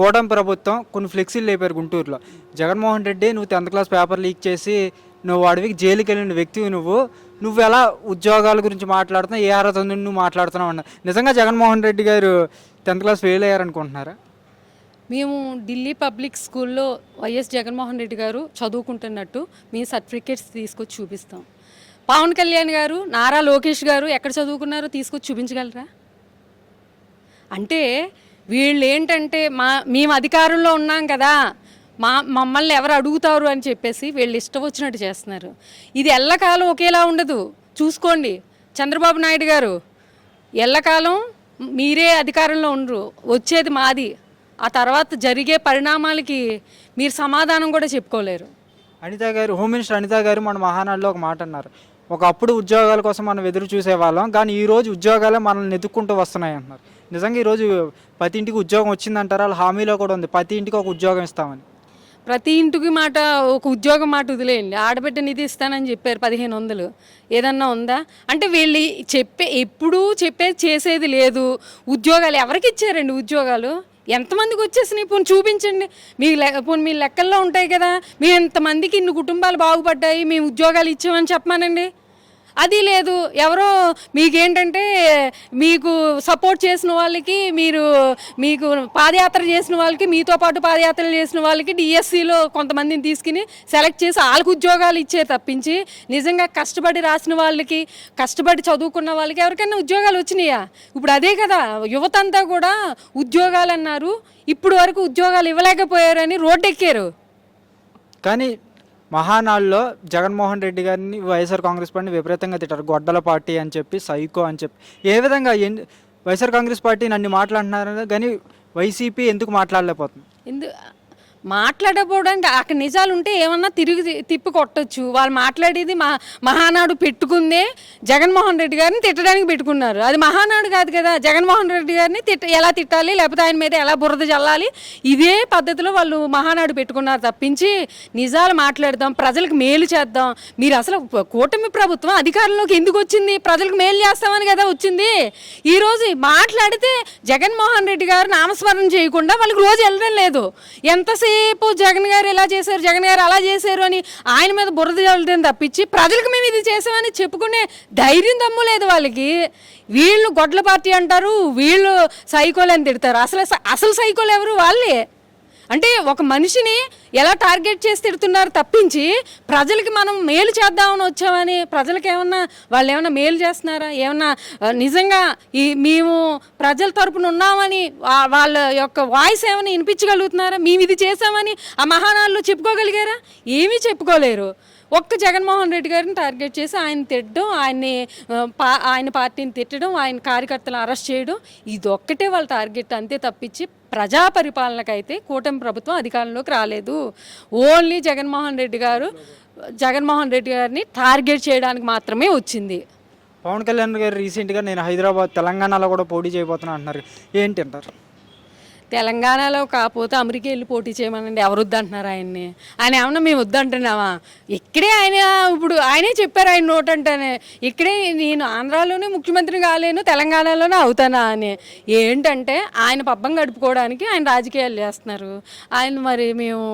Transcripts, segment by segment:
కూటమి ప్రభుత్వం కొన్ని ఫ్లెక్సీలు లేపారు గుంటూరులో. జగన్మోహన్ రెడ్డి నువ్వు 10th క్లాస్ పేపర్ లీక్ చేసి నువ్వు అడవికి జైలుకి వెళ్ళిన వ్యక్తివి నువ్వు ఎలా ఉద్యోగాల గురించి మాట్లాడుతున్నావు, ఏ అర్హత ఉంది నువ్వు మాట్లాడుతున్నావు అన్న. నిజంగా జగన్మోహన్ రెడ్డి గారు 10th క్లాస్ ఫెయిల్ అయ్యారనుకుంటున్నారా? మేము ఢిల్లీ పబ్లిక్ స్కూల్లో వైఎస్ జగన్మోహన్ రెడ్డి గారు చదువుకుంటున్నట్టు మీ సర్టిఫికేట్స్ తీసుకొచ్చి చూపిస్తాం. పవన్ కళ్యాణ్ గారు, నారా లోకేష్ గారు ఎక్కడ చదువుకున్నారో తీసుకొచ్చి చూపించగలరా? అంటే వీళ్ళు ఏంటంటే మేము అధికారంలో ఉన్నాం కదా, మమ్మల్ని ఎవరు అడుగుతారు అని చెప్పేసి వీళ్ళు ఇష్టం వచ్చినట్టు చేస్తున్నారు. ఇది ఎల్లకాలం ఒకేలా ఉండదు. చూసుకోండి, చంద్రబాబు నాయుడు గారు ఎల్లకాలం మీరే అధికారంలో ఉండరు, వచ్చేది మాది. ఆ తర్వాత జరిగే పరిణామాలకి మీరు సమాధానం కూడా చెప్పుకోలేరు. అనిత గారు, హోమ్ మినిస్టర్ అనిత గారు మన మహానాడులో ఒక మాట అన్నారు. ఒకప్పుడు ఉద్యోగాల కోసం మనం ఎదురు చూసేవాళ్ళం, కానీ ఈరోజు ఉద్యోగాలే మనల్ని ఎదుక్కుంటూ వస్తున్నాయి అంటున్నారు. నిజంగా ఈరోజు ప్రతి ఇంటికి ఉద్యోగం వచ్చిందంటారా? వాళ్ళ హామీలో కూడా ఉంది ప్రతి ఇంటికి ఒక ఉద్యోగం ఇస్తామని. ప్రతి ఇంటికి మాట ఒక ఉద్యోగం మాట వదిలేయండి, ఆడబిడ్డ నిధి ఇస్తానని చెప్పారు 1500. ఏదన్నా ఉందా? అంటే వీళ్ళు ఎప్పుడూ చెప్పేది చేసేది లేదు. ఉద్యోగాలు ఎవరికి ఇచ్చారండి? ఉద్యోగాలు ఎంతమందికి వచ్చేసినాయి? ఇప్పుడు చూపించండి. ఇప్పుడు మీ లెక్కల్లో ఉంటాయి కదా, మేము ఎంతమందికి ఇన్ని కుటుంబాలు బాగుపడ్డాయి, మేము ఉద్యోగాలు ఇచ్చామని చెప్పమానండి. అది లేదు. ఎవరో మీకేంటంటే మీకు సపోర్ట్ చేసిన వాళ్ళకి, మీకు పాదయాత్ర చేసిన వాళ్ళకి, మీతో పాటు పాదయాత్రలు చేసిన వాళ్ళకి డిఎస్సిలో కొంతమందిని తీసుకుని సెలెక్ట్ చేసి వాళ్ళకి ఉద్యోగాలు ఇచ్చే తప్పించి నిజంగా కష్టపడి రాసిన వాళ్ళకి, కష్టపడి చదువుకున్న వాళ్ళకి ఎవరికైనా ఉద్యోగాలు వచ్చినాయా? ఇప్పుడు అదే కదా, యువత అంతా కూడా ఉద్యోగాలు అన్నారు, ఇప్పుడు వరకు ఉద్యోగాలు ఇవ్వలేకపోయారని రోడ్డెక్కారు. కానీ మహానాడులో జగన్మోహన్ రెడ్డి గారిని వైఎస్ఆర్ కాంగ్రెస్ పార్టీని విపరీతంగా తిట్టారు. గొడ్డల పార్టీ అని చెప్పి, సైకో అని చెప్పి. ఏ విధంగా వైఎస్ఆర్ కాంగ్రెస్ పార్టీ నన్ను మాట్లాడుతున్నారు, కానీ వైసీపీ ఎందుకు మాట్లాడలేకపోతుంది? మాట్లాడకపోవడానికి అక్కడ నిజాలు ఉంటే ఏమన్నా తిప్పి కొట్టచ్చు. వాళ్ళు మాట్లాడేది మహానాడు పెట్టుకుందే జగన్మోహన్ రెడ్డి గారిని తిట్టడానికి పెట్టుకున్నారు. అది మహానాడు కాదు కదా. జగన్మోహన్ రెడ్డి గారిని ఎలా తిట్టాలి, లేకపోతే ఆయన మీద ఎలా బురద చల్లాలి, ఇదే పద్ధతిలో వాళ్ళు మహానాడు పెట్టుకున్నారు తప్పించి నిజాలు మాట్లాడదాం, ప్రజలకు మేలు చేద్దాం. మీరు అసలు కూటమి ప్రభుత్వం అధికారంలోకి ఎందుకు వచ్చింది? ప్రజలకు మేలు చేస్తామని కదా వచ్చింది. ఈరోజు మాట్లాడితే జగన్మోహన్ రెడ్డి గారు నామస్మరణ చేయకుండా వాళ్ళకి రోజు వెళ్ళడం లేదు. ఎంతసేపు జగన్ గారు ఇలా చేశారు, జగన్ గారు అలా చేశారు అని ఆయన మీద బురద చల్లడం తప్పించి ప్రజలకు మేము ఇది చేసామని చెప్పుకునే ధైర్యం దమ్ము లేదు వాళ్ళకి. వీళ్ళు గొడ్ల పార్టీ అంటారు, వీళ్ళు సైకోలు అని తిడతారు. అసలు సైకోలు ఎవరు? వాళ్ళే. అంటే ఒక మనిషిని ఎలా టార్గెట్ చేసి తిడుతున్నారు తప్పించి ప్రజలకి మనం మేలు చేద్దామని వచ్చామని ప్రజలకు వాళ్ళు ఏమన్నా మేలు చేస్తున్నారా? ఏమన్నా నిజంగా మేము ప్రజల తరపున ఉన్నామని వాళ్ళ యొక్క వాయిస్ ఏమైనా వినిపించగలుగుతున్నారా? మేము ఇది చేసామని ఆ మహానాడులో చెప్పుకోగలిగారా? ఏమీ చెప్పుకోలేరు. ఒక్క జగన్మోహన్ రెడ్డి గారిని టార్గెట్ చేసి ఆయన తిట్టడం, ఆయన పార్టీని తిట్టడం, ఆయన కార్యకర్తలను అరెస్ట్ చేయడం, ఇదొక్కటే వాళ్ళ టార్గెట్ అంతే తప్పించి ప్రజా పరిపాలనకైతే కూటమి ప్రభుత్వం అధికారంలోకి రాలేదు. ఓన్లీ జగన్మోహన్ రెడ్డి గారిని టార్గెట్ చేయడానికి మాత్రమే వచ్చింది. పవన్ కళ్యాణ్ గారు రీసెంట్గా నేను హైదరాబాద్, తెలంగాణలో కూడా పోటీ చేయబోతున్నా అంటున్నారు. ఏంటి అంటారు? తెలంగాణలో కాకపోతే అమెరికా వెళ్ళి పోటీ చేయమనండి, ఎవరు వద్దంటున్నారు ఆయన్ని? ఆయన ఏమన్నా మేము వద్దంటున్నావా? ఇక్కడే ఇప్పుడు ఆయనే చెప్పారు, ఆయన నోటంటేనే ఇక్కడే నేను ఆంధ్రాలోనే ముఖ్యమంత్రి కాలేను, తెలంగాణలోనే అవుతానా అని. ఏంటంటే ఆయన పబ్బం గడుపుకోవడానికి ఆయన రాజకీయాలు చేస్తున్నారు. ఆయన మరి మేము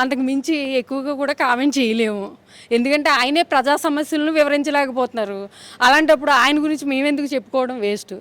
అంతకు మించి ఎక్కువగా కూడా కామెంట్ చేయలేము. ఎందుకంటే ఆయనే ప్రజా సమస్యలను వివరించలేకపోతున్నారు. అలాంటప్పుడు ఆయన గురించి మేమెందుకు చెప్పుకోవడం వేస్ట్.